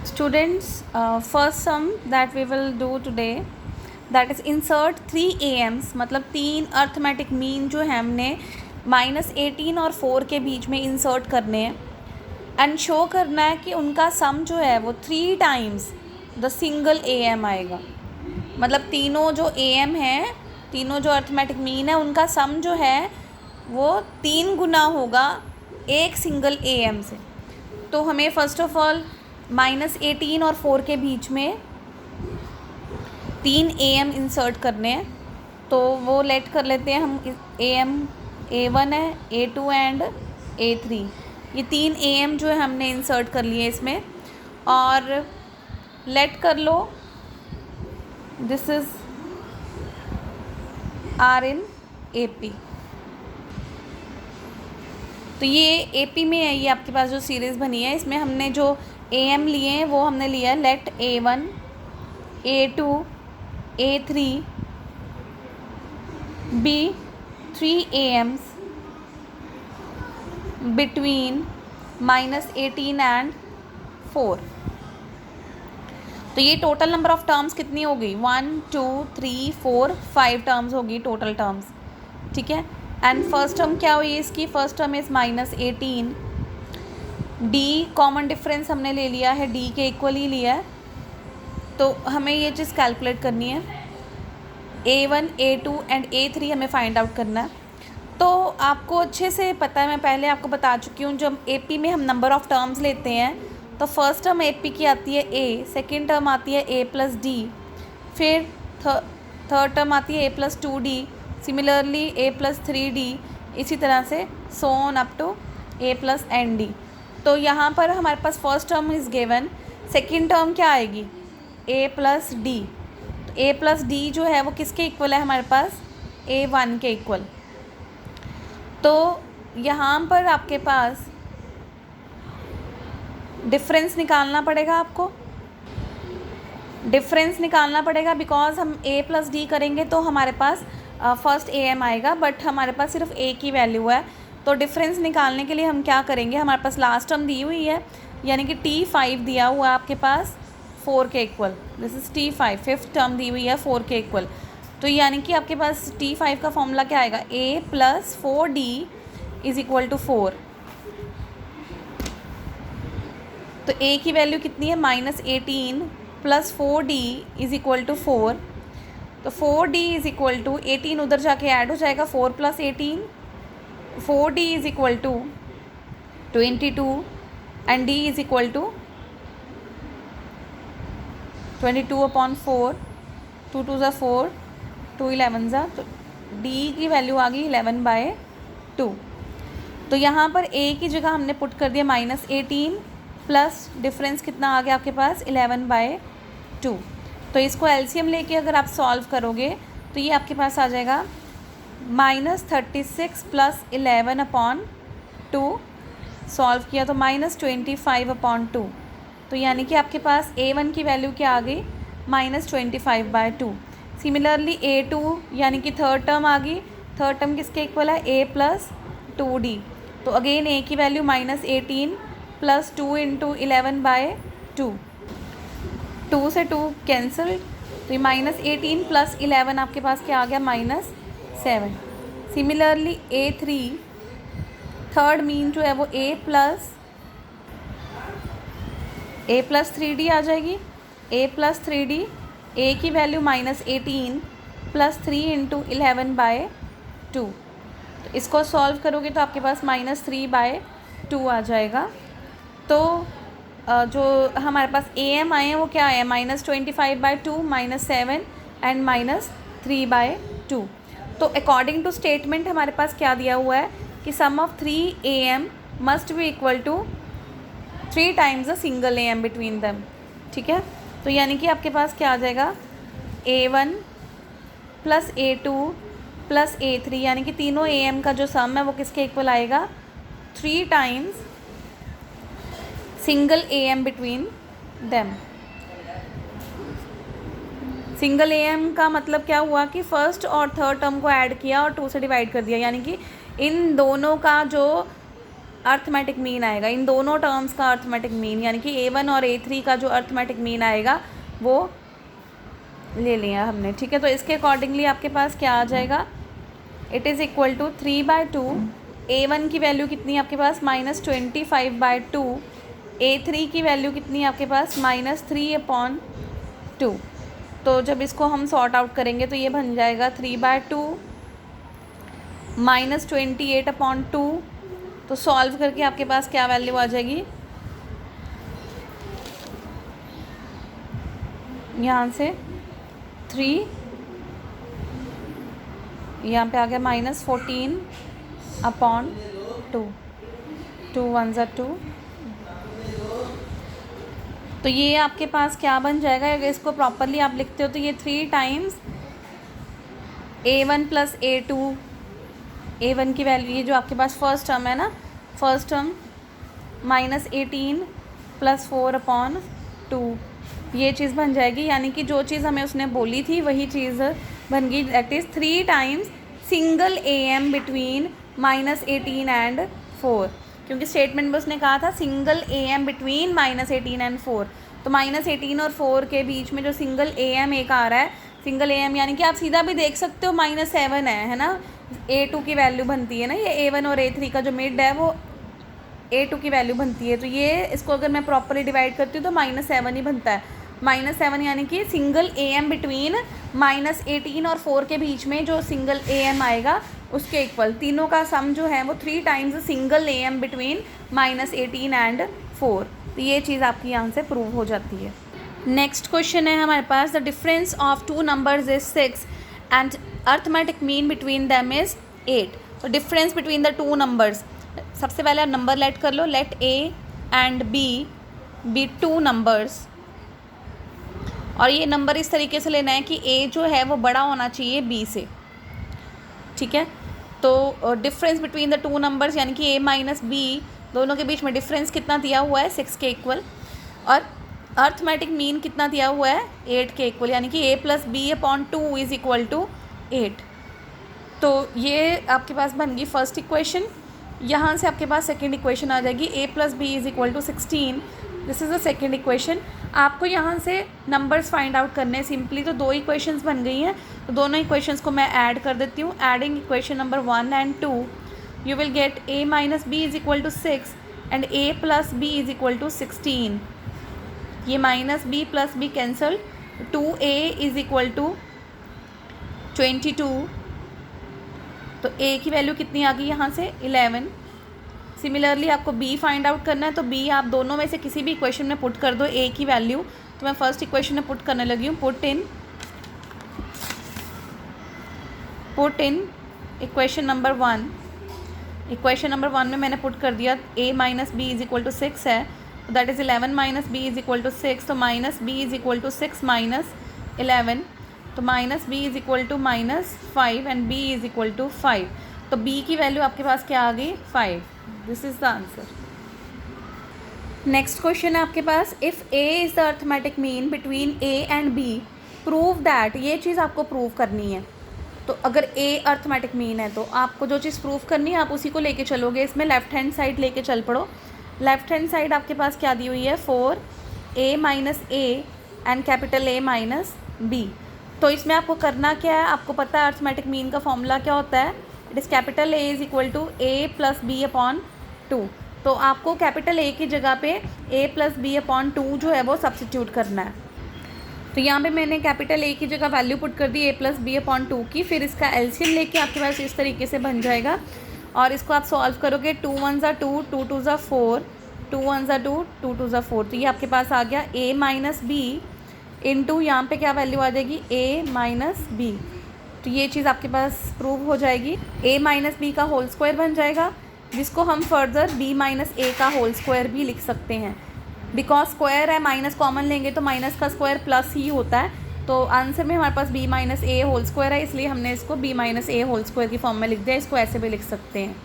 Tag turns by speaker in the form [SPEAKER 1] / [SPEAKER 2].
[SPEAKER 1] Students, first sum that we will do today, that is insert 3 AMs, मतलब 3 arithmetic mean जो है हमने -18 और 4 के बीच में इंसर्ट करने हैं एंड शो करना है कि उनका सम जो है वो 3 टाइम्स द सिंगल AM आएगा। मतलब तीनों जो AM हैं, तीनों जो अर्थमेटिक मीन है, उनका सम जो है वो 3 गुना होगा एक सिंगल AM से। तो हमें फर्स्ट ऑफ ऑल -18 और 4 के बीच में 3 AM इंसर्ट करने हैं। तो वो लेट कर लेते हैं हम। AM A1 है, A2 एंड A3, ये 3 AM जो है हमने इंसर्ट कर लिए इसमें। और लेट कर लो this is R in AP। तो ये AP में है, ये आपके पास जो सीरीज़ बनी है इसमें हमने जो AM लिए हैं वो हमने लिया है late A1, A2, A3 be 3 AMs between -18 and 4। तो ये टोटल नंबर ऑफ टर्म्स कितनी होगी? 1 2 3 4 5 टर्म्स होगी टोटल टर्म्स, ठीक है। एंड फर्स्ट टर्म क्या हुई इसकी? First term is -18। D common difference हमने ले लिया है, D के इक्वल ही लिया है। तो हमें ये चीज़ कैलकुलेट करनी है। A1, A2 एंड A3 हमें फाइंड आउट करना है। तो आपको अच्छे से पता है, मैं पहले आपको बता चुकी हूँ, जब AP में हम नंबर ऑफ़ टर्म्स लेते हैं तो फर्स्ट टर्म AP की आती है A, सेकेंड टर्म आती है A + D, फिर थर्ड टर्म आती है A + 2D, similarly A + 3D, इसी तरह से so on up to A + ND। तो यहाँ पर हमारे पास first term is given, second term क्या आएगी? A + D। तो A + D जो है वो किसके इक्वल है हमारे पास? A1 के इक्वल। तो यहाँ पर आपके पास डिफरेंस निकालना पड़ेगा, आपको डिफरेंस निकालना पड़ेगा बिकॉज हम A + D करेंगे तो हमारे पास फर्स्ट AM आएगा, बट हमारे पास सिर्फ A की वैल्यू है। तो डिफरेंस निकालने के लिए हम क्या करेंगे? हमारे पास लास्ट टर्म दी हुई है, यानी कि T5 दिया हुआ है आपके पास 4 के equal. This is T5, fifth term दी हुई है 4 के इक्वल। तो यानी कि आपके पास T5 का फॉर्मूला क्या आएगा? A + 4D = 4। तो A की वैल्यू कितनी है? -18 + 4D = 4। तो 4D = 18 उधर जाके ऐड हो जाएगा, 4 + 18, 4D = 22 एंड D = 22/4, 2 2 ज़ा 4, 2 11 ज़ा, तो D की वैल्यू आ गई 11/2। तो यहाँ पर A की जगह हमने पुट कर दिया -18 प्लस डिफरेंस कितना आ गया आपके पास? 11/2। तो इसको LCM लेके अगर आप सॉल्व करोगे तो ये आपके पास आ जाएगा -36 + 11/2। सॉल्व किया तो -25/2। तो यानी कि आपके पास A1 की वैल्यू क्या आ गई? -25/2। सिमिलरली A2 यानी कि थर्ड टर्म आ गई। थर्ड टर्म किसके इक्वल है? A + 2D। तो अगेन A की वैल्यू -18 + 2 × 11/2, 2 से 2 कैंसिल, तो ये -18 + 11 आपके पास क्या आ गया? -7। सिमिलरली A3 थर्ड मीन जो है वो A + 3D आ जाएगी। A + 3D, A की वैल्यू -18 + 3 × 11/2। तो इसको सॉल्व करोगे तो आपके पास -3/2 आ जाएगा। तो जो हमारे पास AM आए हैं वो क्या है? -25/2, -7 एंड -3/2। तो अकॉर्डिंग टू स्टेटमेंट हमारे पास क्या दिया हुआ है कि sum of 3 AM must be equal to 3 times a single AM between them, ठीक है। तो यानी कि आपके पास क्या आ जाएगा? A1 + A2 + A3, यानी कि तीनों AM का जो सम है वो किसके इक्वल आएगा? 3 times single AM between them. Single AM का मतलब क्या हुआ कि फर्स्ट और थर्ड टर्म को ऐड किया और 2 से डिवाइड कर दिया, यानी कि इन दोनों का जो अर्थमेटिक मीन आएगा, इन दोनों टर्म्स का अर्थमेटिक मीन, यानी कि A1 और A3 का जो अर्थमेटिक मीन आएगा वो ले लिया हमने, ठीक है। तो इसके अकॉर्डिंगली आपके पास क्या आ जाएगा, it is equal to 3/2, A1 की वैल्यू कितनी है आपके पास -25/2, A3 की वैल्यू कितनी है आपके पास -3/2। तो जब इसको हम सॉर्ट आउट करेंगे तो ये बन जाएगा 3/2 -28/2। तो सॉल्व करके आपके पास क्या वैल्यू आ जाएगी, यहाँ से 3, यहाँ पे आ गया -14/2, 2 1 ज़ा 2। तो ये आपके पास क्या बन जाएगा, अगर इसको प्रॉपरली आप लिखते हो तो ये 3 टाइम्स A1 + A2, A1 की वैल्यू ये जो आपके पास फर्स्ट टर्म है ना, फर्स्ट टर्म -18 + 4/2, ये चीज़ बन जाएगी। यानी कि जो चीज़ हमें उसने बोली थी वही चीज़ बन गई, that is 3 times single AM between -18 and 4, क्योंकि स्टेटमेंट में उसने कहा था सिंगल AM बिटवीन -18 एंड 4। तो -18 और 4 के बीच में जो सिंगल AM एक आ रहा है, सिंगल AM यानी कि आप सीधा भी देख सकते हो -7 है ना, A2 की वैल्यू बनती है ना, ये A1 और A3 का जो मिड है वो A2 की वैल्यू बनती है। तो ये इसको अगर मैं प्रॉपरली डिवाइड करती हूँ तो -7 ही बनता है, -7 यानी कि सिंगल AM बिटवीन -18 और 4 के बीच में जो सिंगल AM आएगा उसके इक्वल, तीनों का सम जो है वो 3 times single AM between -18 and 4। तो ये चीज़ आपकी यहाँ से प्रूव हो जाती है। नेक्स्ट क्वेश्चन है हमारे पास, the difference of 2 numbers is 6 and arithmetic mean between them is 8। तो डिफरेंस बिटवीन द 2 नंबर्स, सबसे पहले आप नंबर लेट कर लो, let A and B be 2 numbers, और ये नंबर इस तरीके से लेना है कि A जो है वो बड़ा होना चाहिए B से, ठीक है। तो डिफरेंस बिटवीन द 2 नंबर्स यानी कि A - B, दोनों के बीच में डिफरेंस कितना दिया हुआ है 6 के इक्वल, और अर्थमेटिक मीन कितना दिया हुआ है 8 के इक्वल, यानी कि A + B/2 is equal to 8। तो ये आपके पास बन गई फर्स्ट इक्वेशन। यहाँ से आपके पास सेकेंड इक्वेशन आ जाएगी, A + B is equal to 16, this is the second equation. आपको यहाँ से नंबर्स फाइंड आउट करने हैं सिंपली, तो 2 इक्वेशंस बन गई हैं, तो दोनों इक्वेशंस को मैं ऐड कर देती हूँ। Adding equation number 1 and 2, you will get A - B is equal to 6 and A + B is equal to 16। ये -B + B cancel, 2A is equal to 22। तो A की वैल्यू कितनी आ गई यहाँ से 11। सिमिलरली आपको B फाइंड आउट करना है, तो B आप दोनों में से किसी भी इक्वेशन में पुट कर दो A की वैल्यू। तो मैं फर्स्ट इक्वेशन में पुट करने लगी हूँ, put in equation number 1। Equation number 1 में मैंने पुट कर दिया A - B is equal to 6 है, तो that is 11 - B is equal to 6। तो -B इज़ इक्वल टू 6 - 11, तो -B is equal to -5 and B is equal to 5। तो B की वैल्यू आपके पास क्या आ गई 5। This is the answer. Next question है आपके पास, if A is the arithmetic mean between A and B, prove that, ये चीज़ आपको प्रूव करनी है। तो अगर A अर्थमेटिक मीन है तो आपको जो चीज़ प्रूव करनी है आप उसी को लेके चलोगे। इसमें लेफ्ट हैंड साइड लेके चल पड़ो। लेफ्ट हैंड साइड आपके पास क्या दी हुई है 4A - A and capital A - B। तो इसमें आपको करना क्या है, आपको पता है अर्थमेटिक मीन का फॉर्मूला क्या होता है, it is capital A is equal to A + B/2। तो आपको कैपिटल A की जगह पे A + B/2 जो है वो सब्सिट्यूट करना है। तो यहाँ पे मैंने कैपिटल A की जगह वैल्यू पुट कर दी A + B/2 की, फिर इसका एलसीएम लेके आपके पास इस तरीके से बन जाएगा, और इसको आप सॉल्व करोगे 2 1 ज़ा 2, 2 2 ज़ा 4, 2 1 ज़ा 2, 2 2 ज़ा 4। तो ये आपके पास आ गया A - B इंटू यहाँ पर क्या वैल्यू आ जाएगी A - B। तो ये चीज़ आपके पास प्रूव हो जाएगी। A - B का होल स्क्वायर बन जाएगा, जिसको हम फर्दर B - A का होल स्क्वायर भी लिख सकते हैं। बिकॉज स्क्वायर है, माइनस कॉमन लेंगे तो माइनस का स्क्वायर प्लस ही होता है। तो आंसर में हमारे पास B - A होल स्क्वायर है, इसलिए हमने इसको B - A होल स्क्वायर की फॉर्म में लिख दिया। इसको ऐसे भी लिख सकते हैं।